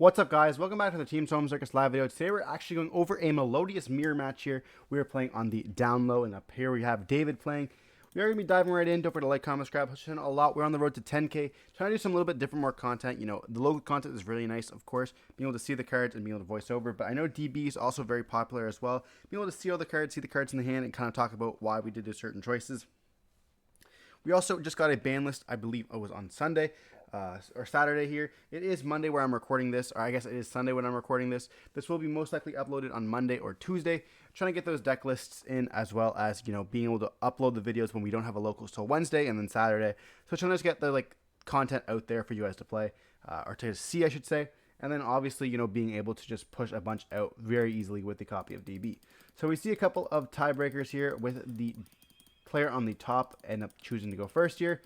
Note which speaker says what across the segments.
Speaker 1: What's up, guys? Welcome back to the Team Solemn Circus live video. Today we're actually going over a Melodious mirror match here. We are playing on the down low, and up here we have David playing. We are going to be diving right in. Don't forget to like, comment, subscribe, pushing a lot. We're on the road to 10K. Trying to do some little bit different, more content. You know, the local content is really nice, of course. Being able to see the cards and being able to voice over. But I know DB is also very popular as well. Being able to see all the cards, see the cards in the hand, and kind of talk about why we did do certain choices. We also just got a ban list, I believe it was on Sunday or Saturday here. It is Monday where I'm recording this, or I guess it is Sunday when I'm recording this. This will be most likely uploaded on Monday or Tuesday. Trying to get those deck lists in, as well as, you know, being able to upload the videos when we don't have a locals till Wednesday and then Saturday. So trying to just get the content out there for you guys to play, or to see, I should say. And then obviously, you know, being able to just push a bunch out very easily with the copy of DB. So we see a couple of tiebreakers here with the player on the top end up choosing to go first here.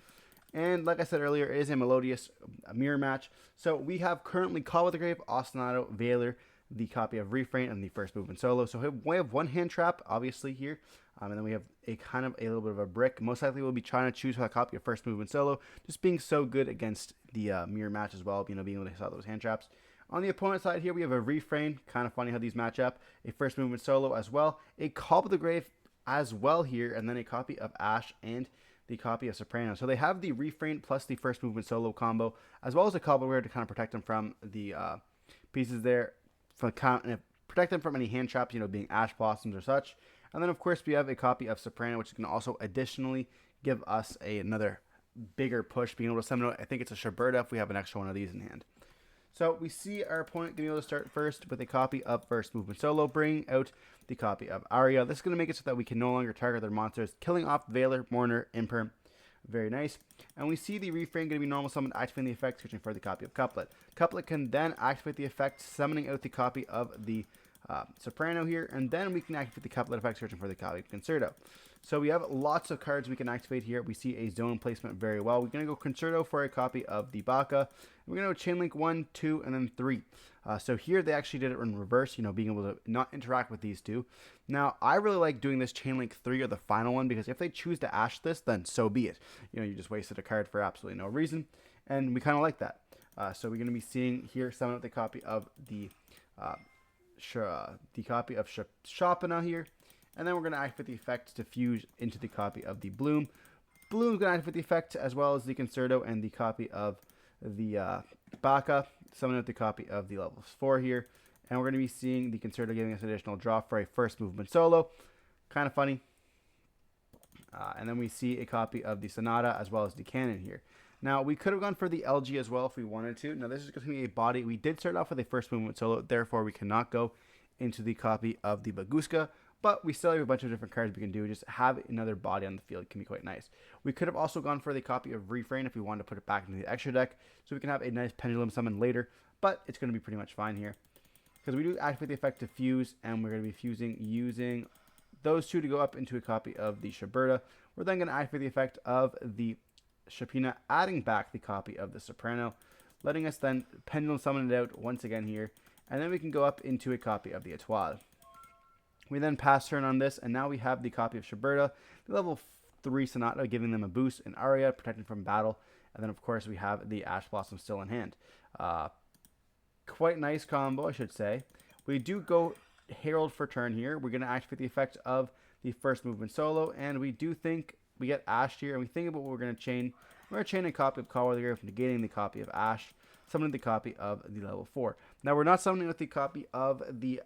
Speaker 1: And like I said earlier, it is a Melodious mirror match. So we have currently Call with the Grave, Ostinato, Veiler, the copy of Refrain, and the first movement solo. So we have one hand trap, obviously, here. And then we have a kind of a little bit of a brick. Most likely we'll be trying to choose a copy of first movement solo, just being so good against the mirror match as well, you know, being able to hit those hand traps. On the opponent side here, we have a Refrain, kind of funny how these match up, a first movement solo as well, a Call with the Grave as well here, and then a copy of Ash and the copy of Soprano. So they have the Refrain plus the first movement solo combo, as well as a cobbleware to kind of protect them from the pieces there, protect them from any hand traps, you know, being Ash Blossoms or such. And then, of course, we have a copy of Soprano, which can also additionally give us another bigger push, being able to summon, I think it's a Shaberta if we have an extra one of these in hand. So we see our opponent being able to start first with a copy of first movement solo, bringing out the copy of Aria. This is going to make it so that we can no longer target their monsters, killing off Veiler, Mourner, Imperm. Very nice. And we see the Refrain going to be normal summoned, activating the effect, switching for the copy of Couplet. Couplet can then activate the effect, summoning out the copy of the Soprano here, and then we can activate the Couplet effect, searching for the copy of Concerto. So we have lots of cards we can activate here. We see a zone placement very well. We're going to go Concerto for a copy of the Baka. We're going to go Chainlink 1, 2, and then 3. So here they actually did it in reverse, you know, being able to not interact with these two. Now, I really like doing this Chainlink 3 or the final one, because if they choose to Ash this, then so be it. You know, you just wasted a card for absolutely no reason, and we kind of like that. So we're going to be seeing here summon out the copy of the copy of Chopina here. And then we're going to activate the effect to fuse into the copy of the Bloom. Bloom's going to activate the effect, as well as the Concerto and the copy of the Baka. Summon out the copy of the levels 4 here. And we're going to be seeing the Concerto giving us additional draw for a first movement solo. Kind of funny. And then we see a copy of the Sonata, as well as the Cannon here. Now, we could have gone for the LG as well if we wanted to. Now, this is going to be a body. We did start off with a first movement solo, therefore we cannot go into the copy of the Baguska. But we still have a bunch of different cards we can do. Just have another body on the field can be quite nice. We could have also gone for the copy of Refrain if we wanted to put it back into the extra deck, so we can have a nice pendulum summon later. But it's going to be pretty much fine here, because we do activate the effect to fuse, and we're going to be fusing using those two to go up into a copy of the Shaberta. We're then going to activate the effect of the Chopina, adding back the copy of the Soprano, letting us then pendulum summon it out once again here, and then we can go up into a copy of the Etoile. We then pass turn on this, and now we have the copy of Shaberta, the level 3 Sonata, giving them a boost, and Aria, protecting from battle, and then of course we have the Ash Blossom still in hand. Quite nice combo, I should say. We do go Herald for turn here. We're going to activate the effect of the first movement solo, and we do think we get Ash here, and we think about what we're going to chain. We're going to chain a copy of Call with the Grave, negating the copy of Ash, summoning the copy of the level 4. Now, we're not summoning with the copy of the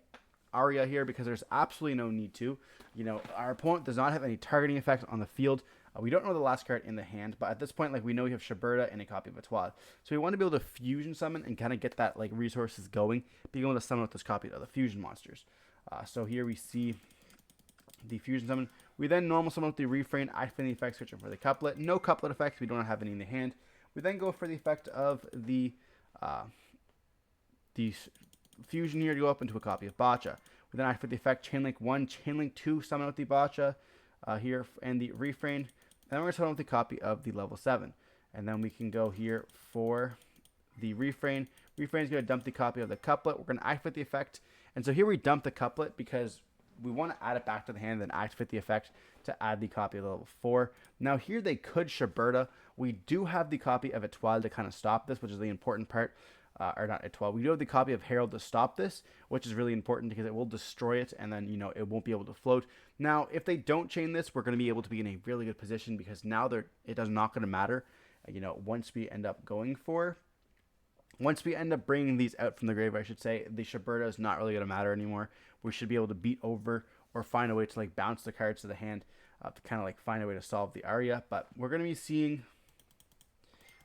Speaker 1: Aria here, because there's absolutely no need to. You know, our opponent does not have any targeting effect on the field. We don't know the last card in the hand, but at this point, we know we have Shaberta and a copy of Etoile. So we want to be able to fusion summon and kind of get that resources going, being able to summon with this copy of the fusion monsters. So here we see the fusion summon. We then normal summon with the Refrain, activating the effect, switching for the Couplet. No Couplet effects, we don't have any in the hand. We then go for the effect of the fusion here to go up into a copy of Bacha. We then activate the effect Chainlink 1, Chainlink 2, summon out the Bacha here, and the Refrain. And then we're going to summon out the copy of the level 7. And then we can go here for the Refrain. Refrain is going to dump the copy of the Couplet. We're going to activate the effect. And so here we dump the Couplet because we want to add it back to the hand, then activate the effect to add the copy of the level 4. Now here they could Shaberta. We do have the copy of Etoile to kind of stop this, which is the important part. or not Etoile. We do have the copy of Herald to stop this, which is really important because it will destroy it, and then it won't be able to float. Now, if they don't chain this, we're going to be able to be in a really good position because now it is not going to matter. Once we end up bringing these out from the grave, I should say, the Shiberta is not really going to matter anymore. We should be able to beat over or find a way to like bounce the cards to the hand to kind of like find a way to solve the aria. But we're going to be seeing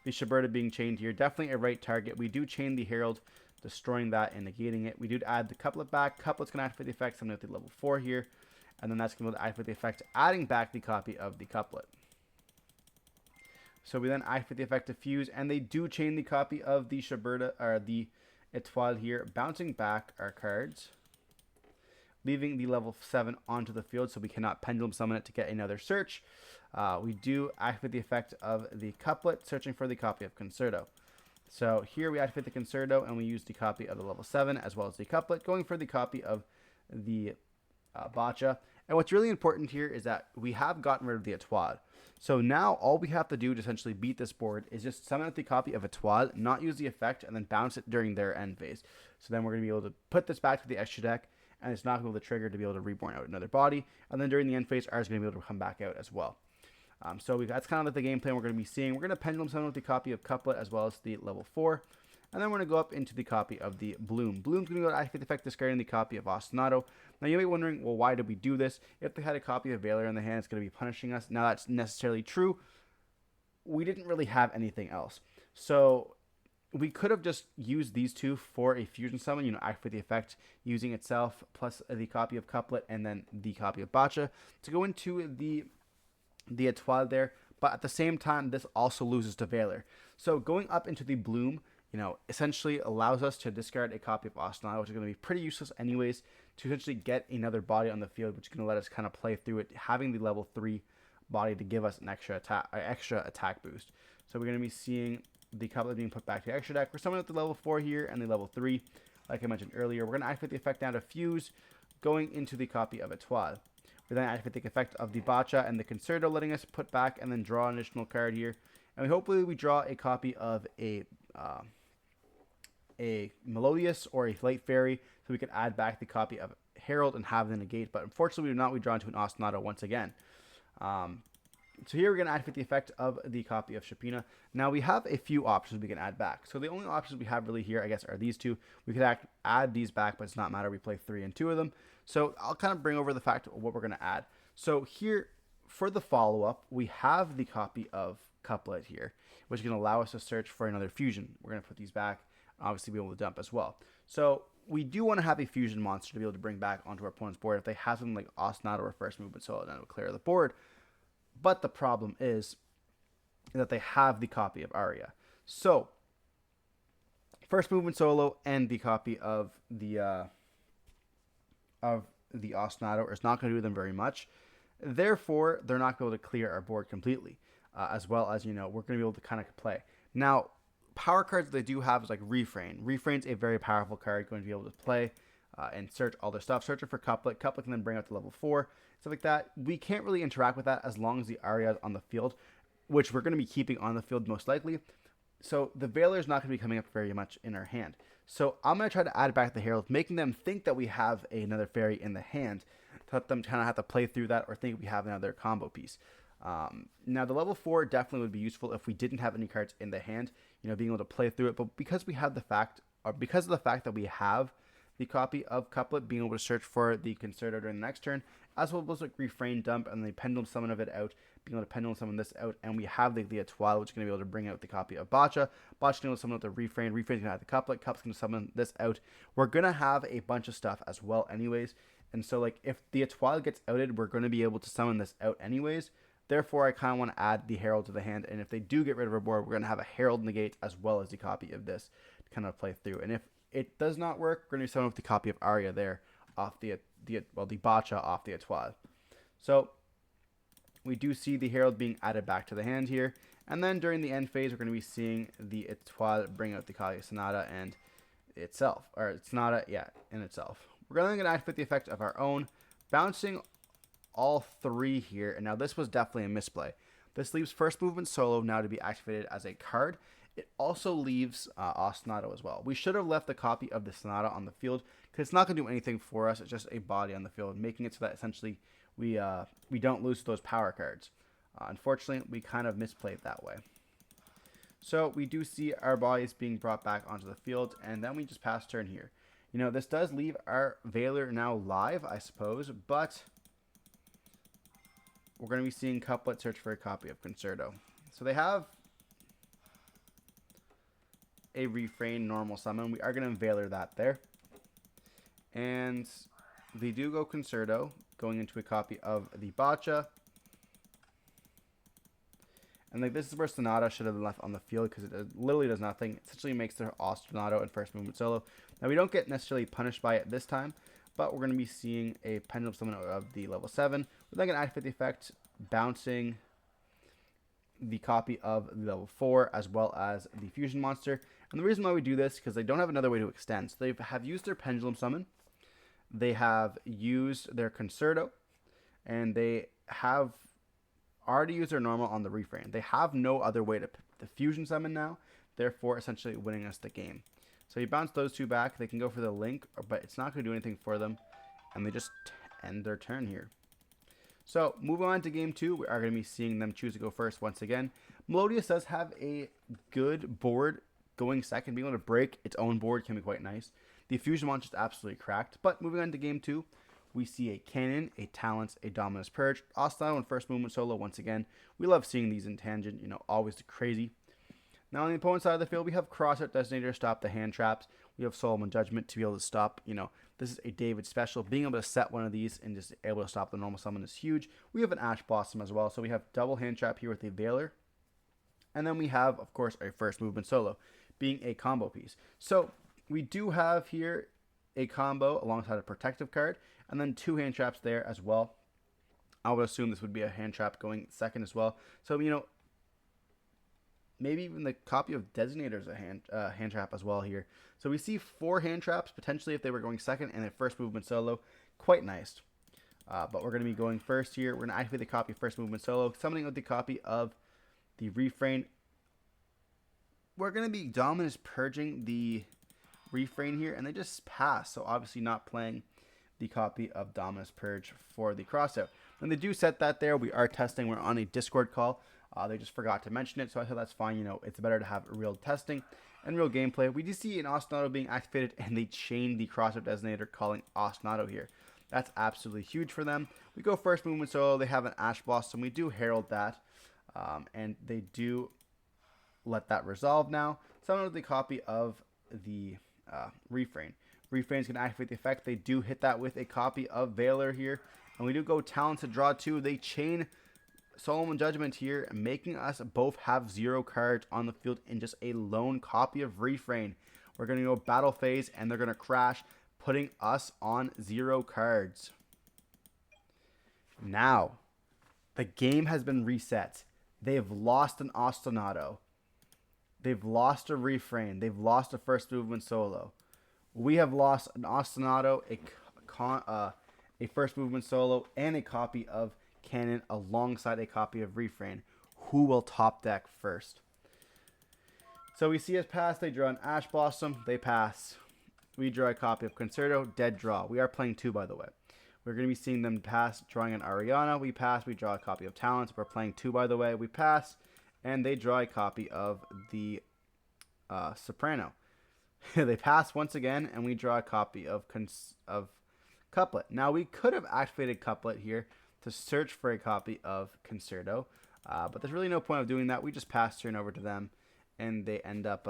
Speaker 1: the Shiberta being chained here. Definitely a right target. We do chain the Herald, destroying that and negating it. We do add the couplet back. Couplet's going to activate the effect, something at the level 4 here. And then that's going to activate the effect, adding back the copy of the couplet. So we then activate the effect of Fuse, and they do chain the copy of the Shiberta, or the Etoile here, bouncing back our cards, leaving the level 7 onto the field so we cannot pendulum summon it to get another search. We do activate the effect of the couplet, searching for the copy of Concerto. So here we activate the Concerto, and we use the copy of the level 7 as well as the couplet, going for the copy of the Bacha. And what's really important here is that we have gotten rid of the Etoile. So now all we have to do to essentially beat this board is just summon out the copy of Etoile, not use the effect, and then bounce it during their end phase. So then we're going to be able to put this back to the extra deck, and it's not going to be able to trigger to be able to reborn out another body. And then during the end phase, ours is going to be able to come back out as well. That's kind of like the game plan we're going to be seeing. We're going to pendulum summon with the copy of Couplet as well as the level 4. And then we're going to go up into the copy of the Bloom. Bloom's going to go to activate the effect, discarding the copy of Ostinato. Now you may be wondering, well, why did we do this? If they had a copy of Valor in the hand, it's going to be punishing us. Now that's necessarily true. We didn't really have anything else. So we could have just used these two for a fusion summon, activate the effect using itself plus the copy of Couplet and then the copy of Bacha to go into the Etoile there. But at the same time, this also loses to Valor. So going up into the Bloom, essentially allows us to discard a copy of Ostinato, which is going to be pretty useless anyways, to essentially get another body on the field, which is going to let us kind of play through it, having the level 3 body to give us an extra attack boost. So we're going to be seeing the couplet being put back to the extra deck. We're summoning with the level 4 here and the level 3, like I mentioned earlier. We're going to activate the effect down to Fuse, going into the copy of Etoile. We then activate the effect of the Bacha and the Concerto, letting us put back and then draw an additional card here. And hopefully we draw a copy of a Melodious or a Late Fairy, so we can add back the copy of Herald and have the negate. But unfortunately, we draw into an Ostinato once again. So here we're going to activate the effect of the copy of Shapina. Now we have a few options we can add back. So the only options we have really here, I guess, are these two. We could add these back, but it's not matter. We play 3 and 2 of them. So I'll kind of bring over the fact of what we're going to add. So here, for the follow-up, we have the copy of Couplet here, which is going to allow us to search for another fusion. We're going to put these back, obviously be able to dump as well. So we do want to have a fusion monster to be able to bring back onto our opponent's board if they have something like Ostinato or First Movement Solo, then it will clear the board. But the problem is that they have the copy of Aria. So First Movement Solo and the copy of the Ostinato is not going to do them very much. Therefore, they're not going to be able to clear our board completely, as well as, we're going to be able to kind of play. Now, power cards that they do have is like Refrain. Refrain's a very powerful card, going to be able to play and search all their stuff. Searching for Couplet. Couplet can then bring out to level 4. Stuff like that. We can't really interact with that as long as the Aria is on the field, which we're going to be keeping on the field most likely. So the Valor is not going to be coming up very much in our hand. So I'm going to try to add back the Herald, making them think that we have another fairy in the hand, to let them kind of have to play through that or think we have another combo piece. Now the level 4 definitely would be useful if we didn't have any cards in the hand, being able to play through it. But because we have because of the fact that we have the copy of Couplet, being able to search for the Concerto during the next turn, as well as like Refrain, Dump, and the Pendulum Summon of it out, being able to Pendulum Summon this out, and we have the Etoile, which is going to be able to bring out the copy of Bacha. Bacha's going to summon out the Refrain's going to have the Couplet, Couplet's going to summon this out. We're going to have a bunch of stuff as well anyways, and so like if the Etoile gets outed, we're going to be able to summon this out anyways. Therefore, I kind of want to add the Herald to the hand, and if they do get rid of our board, we're going to have a Herald negate as well as the copy of this to kind of play through. And if it does not work, we're going to summon with the copy of Aria there off the Bacha off the Etoile. So we do see the Herald being added back to the hand here, and then during the end phase, we're going to be seeing the Etoile bring out the Kalia Sonata and itself, or Sonata, yeah, in itself. We're going to activate the effect of our own, bouncing all 3 here, and now this was definitely a misplay. This leaves First Movement Solo now to be activated as a card, it also leaves Ostinato as well. We should have left a copy of the Sonata on the field because it's not going to do anything for us. It's just a body on the field, making it so that essentially we don't lose those power cards. Unfortunately, we kind of misplayed that way. So we do see our bodies being brought back onto the field, and then we just pass turn here. You know, this does leave our Veiler now live, I suppose, but we're going to be seeing Couplet search for a copy of Concerto. So they have a Refrain normal summon. We are going to Veiler that there. And they do go Concerto, going into a copy of the Boccia. And like this is where Sonata should have been left on the field because it literally does nothing. It essentially makes their Ostinato and first movement solo. Now we don't get necessarily punished by it this time, but we're going to be seeing a Pendulum Summon of the level 7. We're then going to activate the effect, bouncing the copy of the level 4 as well as the Fusion Monster. And the reason why we do this is because they don't have another way to extend. So they have used their Pendulum Summon, they have used their Concerto, and they have already used their normal on the Refrain. They have no other way to the Fusion Summon now, therefore essentially winning us the game. So you bounce those two back. They can go for the Link, but it's not going to do anything for them, and they just end their turn here. So moving on to game 2, we are going to be seeing them choose to go first once again. Melodious does have a good board going second. Being able to break its own board can be quite nice. The Fusion Monster is absolutely cracked. But moving on to game 2, we see a Cannon, a Talents, a Dominus Purge, Ostinato, and first movement solo once again. We love seeing these in Tangent, you know, always crazy. Now on the opponent's side of the field, we have Crossout Designator to stop the hand traps. We have Solemn Judgment to be able to stop, you know, this is a David special. Being able to set one of these and just able to stop the normal summon is huge. We have an Ash Blossom as well, so we have double hand trap here with a Veiler. And then we have, of course, a first movement solo, being a combo piece. So we do have here a combo alongside a protective card, and then 2 hand traps there as well. I would assume this would be a hand trap going second as well. So, you know, maybe even the copy of Designator is a hand trap as well here. So we see 4 hand traps, potentially if they were going second, and a first movement solo. Quite nice. But we're going to be going first here. We're going to activate the copy of first movement solo, summoning with the copy of the Refrain. We're going to be Dominus purging the Refrain here, and they just pass. So obviously not playing the copy of Dominus Purge for the crossout. When they do set that there, we are testing. We're on a Discord call. They just forgot to mention it, so I thought that's fine. You know, it's better to have real testing and real gameplay. We do see an Ostinato being activated, and they chain the crossout designator, calling Ostinato here. That's absolutely huge for them. We go first movement solo. They have an Ash Blossom. We do herald that, and they do let that resolve now. Summon with the copy of the Refrain. Refrain is going to activate the effect. They do hit that with a copy of Veiler here, and we do go Talents to draw 2. They chain Solemn Judgment here, making us both have 0 cards on the field in just a lone copy of Refrain. We're going to go battle phase, and they're going to crash, putting us on 0 cards. Now, the game has been reset. They have lost an Ostinato. They've lost a Refrain. They've lost a first movement solo. We have lost an Ostinato, a first movement solo, and a copy of Cannon alongside a copy of Refrain. Who will top deck first? So we see us pass. They draw an Ash Blossom. They pass. We draw a copy of Concerto. Dead draw. We are playing 2, by the way. We're going to be seeing them pass, drawing an Ariana. We pass. We draw a copy of Talents. We're playing 2, by the way. We pass. And they draw a copy of the Soprano. They pass once again, and we draw a copy of Couplet. Now, we could have activated Couplet here to search for a copy of Concerto, but there's really no point of doing that. We just pass turn over to them, and they end up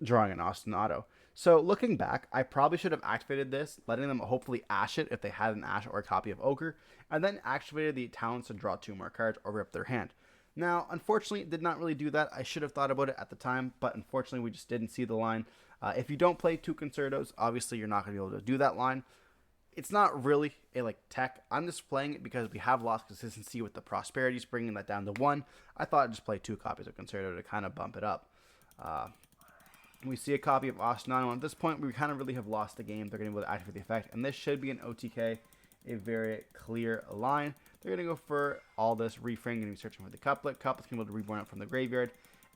Speaker 1: drawing an Ostinato. So looking back, I probably should have activated this, letting them hopefully Ash it if they had an Ash or a copy of Ochre, and then activated the Talents to draw 2 more cards or rip their hand. Now, unfortunately, did not really do that. I should have thought about it at the time, but unfortunately, we just didn't see the line. If you don't play 2 Concertos, obviously, you're not going to be able to do that line. It's not really a tech. I'm just playing it because we have lost consistency with the Prosperities, bringing that down to 1. I thought I'd just play 2 copies of Concerto to kind of bump it up. We see a copy of Ostinato. At this point, we kind of really have lost the game. They're going to be able to activate the effect, and this should be an OTK, a very clear line. They're going to go for all this. Refrain, going to be searching for the Couplet. Couplet's going to be able to reborn it from the graveyard.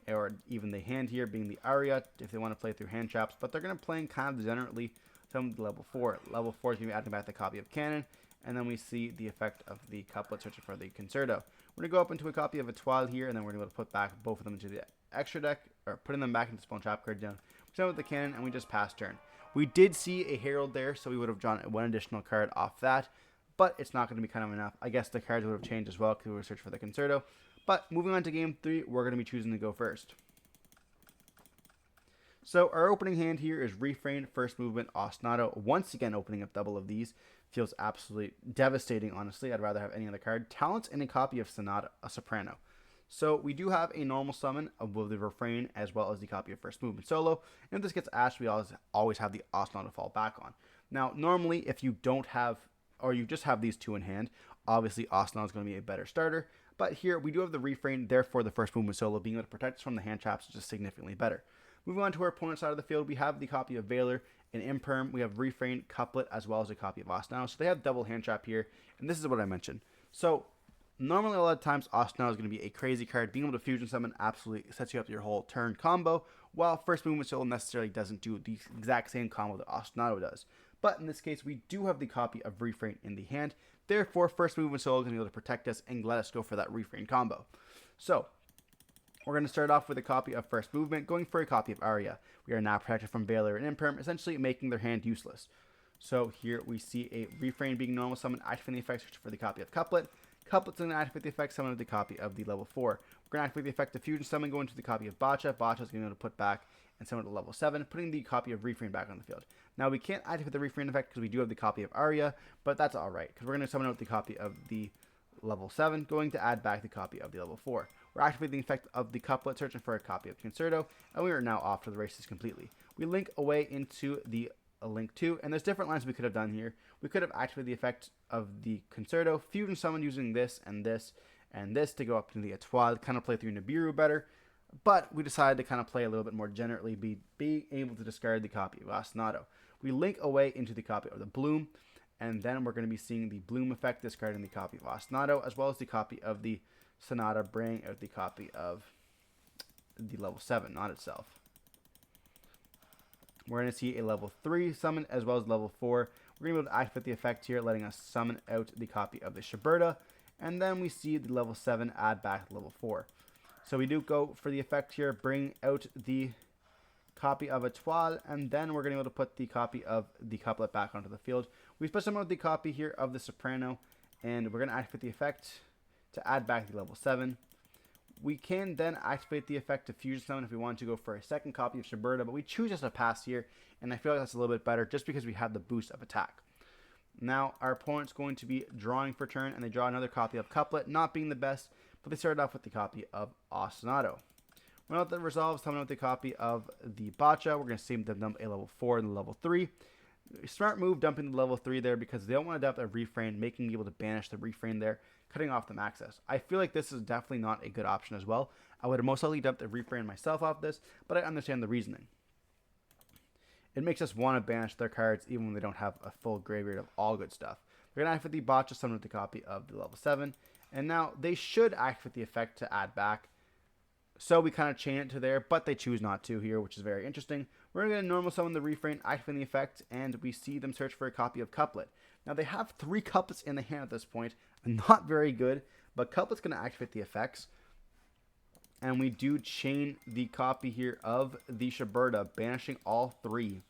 Speaker 1: or even the hand here being the aria if they want to play through hand traps, but they're going to play kind of generally some level 4. Level 4 is going to be adding back the copy of canon, and then we see the effect of the couplet searching for the concerto. We're going to go up into a copy of Etoile here, and then we're going to put back both of them into the extra deck, or putting them back into the spawn trap card down. We're done with the cannon, and we just pass turn. We did see a herald there, so we would have drawn one additional card off that, but it's not going to be kind of enough. I guess the cards would have changed as well because we were searching for the concerto. But moving on to game 3, we're going to be choosing to go first. So our opening hand here is Refrain, First Movement, Ostinato. Once again, opening up double of these feels absolutely devastating, honestly. I'd rather have any other card. Talents and a copy of Sonata, a Soprano. So we do have a normal summon of the Refrain as well as the copy of First Movement Solo. And if this gets Ash, we always have the Ostinato to fall back on. Now, normally, if you don't have, or you just have these two in hand, obviously Ostinato is going to be a better starter. But here, we do have the Refrain, therefore the First Movement Solo being able to protect us from the hand traps is just significantly better. Moving on to our opponent's side of the field, we have the copy of Valor and Imperm. We have Refrain, Couplet, as well as a copy of Ostinato. So they have double hand trap here, and this is what I mentioned. So normally a lot of times Ostinato is going to be a crazy card. Being able to fusion summon absolutely sets you up your whole turn combo, while First Movement Solo necessarily doesn't do the exact same combo that Ostinato does. But in this case, we do have the copy of Refrain in the hand. Therefore, First Movement Solo is going to be able to protect us and let us go for that Refrain combo. So we're going to start off with a copy of First Movement, going for a copy of Aria. We are now protected from Valor and Imperm, essentially making their hand useless. So here we see a Refrain being normal summon, activating the effect for the copy of Couplet. Couplet's going to activate the effect summon of the copy of the level 4. We're going to activate the effect of Fusion Summon, going to the copy of Bacha. Bacha is going to be able to put back and summon to level 7, putting the copy of Refrain back on the field. Now we can't activate the Refrain effect because we do have the copy of Aria, but that's alright, because we're going to summon out the copy of the level 7, going to add back the copy of the level 4. We're activating the effect of the Couplet, searching for a copy of Concerto, and we are now off to the races completely. We link away into the Link 2, and there's different lines we could have done here. We could have activated the effect of the Concerto, Fusion Summon using this and this and this to go up to the Etoile, kind of play through Nibiru better, but we decided to kind of play a little bit more generally, being able to discard the copy of Ostinato. We link away into the copy of the Bloom, and then we're going to be seeing the Bloom effect, discarding the copy of Ostinato, as well as the copy of the Sonata, bringing out the copy of the level 7, not itself. We're going to see a level 3 summon, as well as level 4. We're going to be able to activate the effect here, letting us summon out the copy of the Shiberta, and then we see the level 7 add back level 4. So we do go for the effect here, bring out the copy of Etoile, and then we're going to be able to put the copy of the Couplet back onto the field. We put some of the copy here of the Soprano, and we're going to activate the effect to add back the level 7. We can then activate the effect of Fusion Summon if we want to go for a second copy of Shiberta, but we choose just a pass here, and I feel like that's a little bit better just because we have the boost of attack. Now, our opponent's going to be drawing for turn, and they draw another copy of Couplet, not being the best, but they started off with the copy of Ostinato. When that resolves, coming out with the copy of the Bacha, we're going to see them dump a level 4 and a level 3. Smart move dumping the level 3 there because they don't want to dump a Refrain, making me able to banish the Refrain there, cutting off them access. I feel like this is definitely not a good option as well. I would have most likely dumped a Refrain myself off this, but I understand the reasoning. It makes us want to banish their cards even when they don't have a full graveyard of all good stuff. They're going to activate the Bacha, summon with the copy of the level 7, and now they should activate the effect to add back. So we kind of chain it to there, but they choose not to here, which is very interesting. We're going to normal summon the Refrain, activating the effect, and we see them search for a copy of Couplet. Now they have 3 couplets in the hand at this point, not very good, but Couplet's going to activate the effects. And we do chain the copy here of the Shiberta, banishing all 3.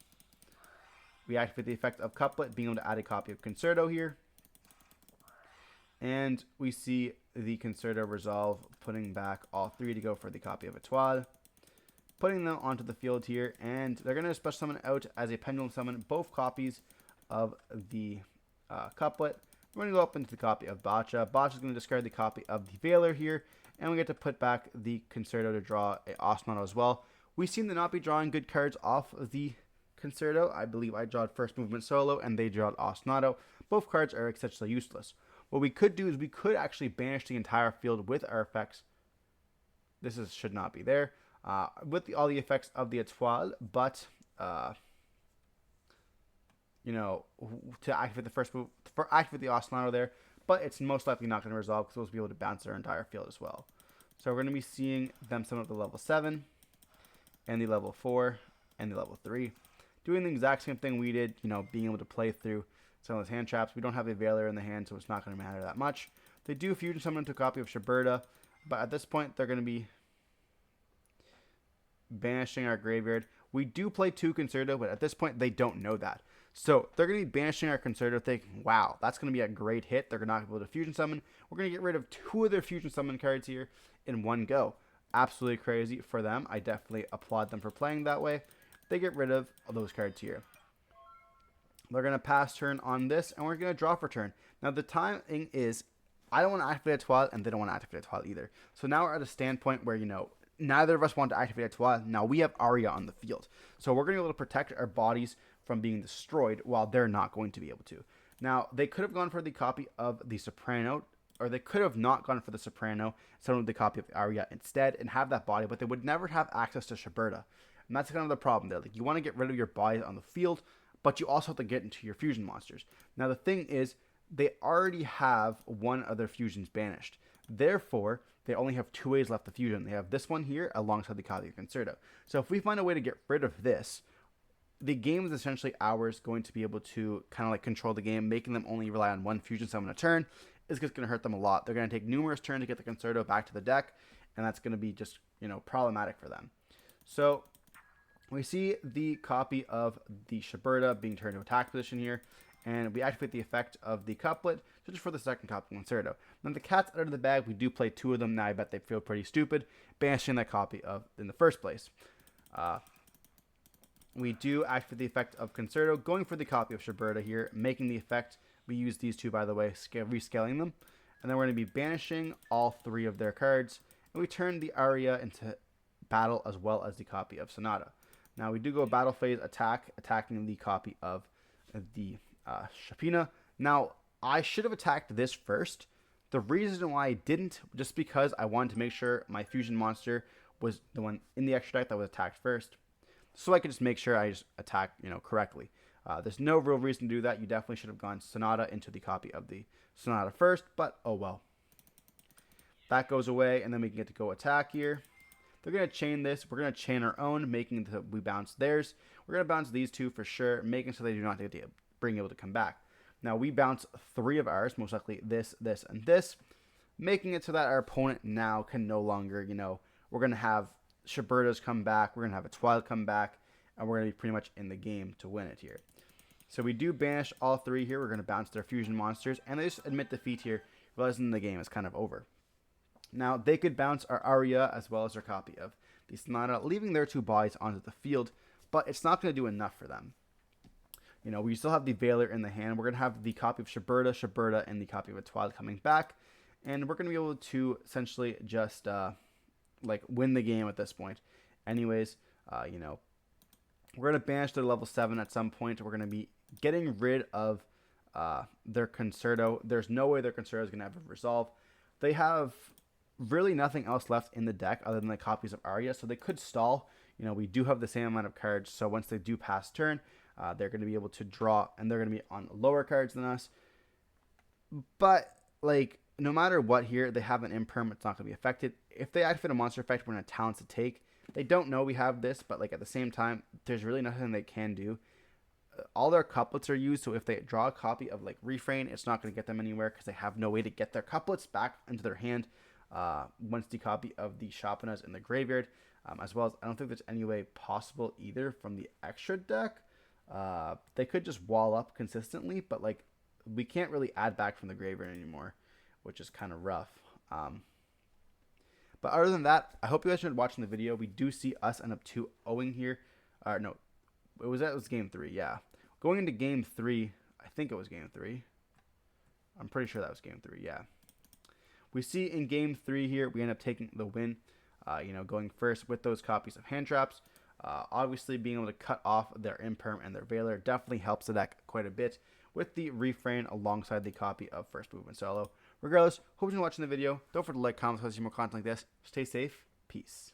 Speaker 1: We activate the effect of Couplet, being able to add a copy of Concerto here. And we see the Concerto resolve, putting back all 3 to go for the copy of Etoile. Putting them onto the field here, and they're going to special summon out as a Pendulum Summon both copies of the Couplet. We're going to go up into the copy of Bacha. Bacha is going to discard the copy of the Valor here, and we get to put back the Concerto to draw a Ostinato as well. We seem to not be drawing good cards off of the Concerto. I believe I drawed First Movement Solo, and they drawed Ostinato. Both cards are essentially useless. What we could do is we could actually banish the entire field with our effects. This should not be there. With all the effects of the Etoile, but to activate the first move, activate the Ostinato there, but it's most likely not going to resolve because we'll be able to bounce our entire field as well. So we're going to be seeing them summon up the level 7 and the level 4 and the level 3. Doing the exact same thing we did, being able to play through some of those hand traps. We don't have a Veiler in the hand, so it's not going to matter that much. They do fusion summon into a copy of Shiberta, but at this point, they're going to be banishing our graveyard. We do play 2 Concerto, but at this point, they don't know that. So they're going to be banishing our Concerto, thinking, wow, that's going to be a great hit. They're not going to be able to fusion summon. We're going to get rid of 2 of their fusion summon cards here in one go. Absolutely crazy for them. I definitely applaud them for playing that way. They get rid of those cards here. They're going to pass turn on this, and we're going to draw for turn. Now, the timing is, I don't want to activate a Twilight, and they don't want to activate a Twilight either. So now we're at a standpoint where, neither of us want to activate a Twilight. Now we have Aria on the field. So we're going to be able to protect our bodies from being destroyed while they're not going to be able to. Now, they could have gone for the copy of the Soprano, or they could have not gone for the Soprano, summoned the copy of Aria instead, and have that body, but they would never have access to Shiberta. And that's kind of the problem there. Like, you want to get rid of your bodies on the field, but you also have to get into your fusion monsters. Now, the thing is, they already have one of their fusions banished. Therefore, they only have 2 ways left to fusion. They have this one here alongside the copy of Concerto. So if we find a way to get rid of this, the game is essentially ours, going to be able to kind of like control the game, making them only rely on 1 fusion summon a turn. Is just going to hurt them a lot. They're going to take numerous turns to get the Concerto back to the deck, and that's going to be just, problematic for them. So we see the copy of the Shiberta being turned to attack position here, and we activate the effect of the couplet just for the second copy of Concerto. Now the cat's out of the bag. We do play 2 of them. Now I bet they feel pretty stupid banishing that copy of in the first place. We do activate the effect of Concerto, going for the copy of Shiberta here, making the effect. We use these 2, by the way, rescaling them. And then we're going to be banishing all 3 of their cards. And we turn the Aria into battle as well as the copy of Sonata. Now we do go battle phase attack, attacking the copy of the Shapina. Now, I should have attacked this first. The reason why I didn't, just because I wanted to make sure my fusion monster was the one in the extra deck that was attacked first. So I could just make sure I just attack, correctly. There's no real reason to do that. You definitely should have gone Sonata into the copy of the Sonata first, but oh well. That goes away, and then we can get to go attack here. They're going to chain this. We're going to chain our own, making we bounce theirs. We're going to bounce these 2 for sure, making so they do not get to being able to come back. Now we bounce 3 of ours, most likely this, this, and this, making it so that our opponent now can no longer, we're going to have Shiberta's come back, we're going to have a Twilight come back, and we're going to be pretty much in the game to win it here. So we do banish all 3 here. We're going to bounce their fusion monsters, and they just admit defeat here, realizing the game is kind of over. Now, they could bounce our Aria as well as their copy of the Sonata, leaving their 2 bodies onto the field, but it's not going to do enough for them. We still have the Veiler in the hand. We're going to have the copy of Shiberta, and the copy of a Twilight coming back, and we're going to be able to essentially just, win the game at this point. Anyways, we're going to banish their level 7 at some point. We're going to be getting rid of their Concerto. There's no way their Concerto is going to have a resolve. They have really nothing else left in the deck other than the copies of Aria, so they could stall. We do have the same amount of cards, so once they do pass turn, they're going to be able to draw, and they're going to be on lower cards than us. But, no matter what here, they have an imperm. It's not going to be affected. If they activate a monster effect, we're going to talent to take. They don't know we have this, but, at the same time, there's really nothing they can do. All their couplets are used, so if they draw a copy of, Refrain, it's not going to get them anywhere because they have no way to get their couplets back into their hand once the copy of the Shapina is in the graveyard. As well as, I don't think there's any way possible either from the extra deck. They could just wall up consistently, but we can't really add back from the graveyard anymore, which is kind of rough. But other than that, I hope you guys enjoyed watching the video. We do see us end up 2-0 here. No, it was game 3, yeah. Going into game 3, I think it was game 3. I'm pretty sure that was game 3, yeah. We see in game 3 here, we end up taking the win, going first with those copies of hand traps. Obviously, being able to cut off their Imperm and their Veiler definitely helps the deck quite a bit with the Refrain alongside the copy of First Movement Solo. Regardless, hope you're watching the video. Don't forget to like, comment, see more content like this. Stay safe. Peace.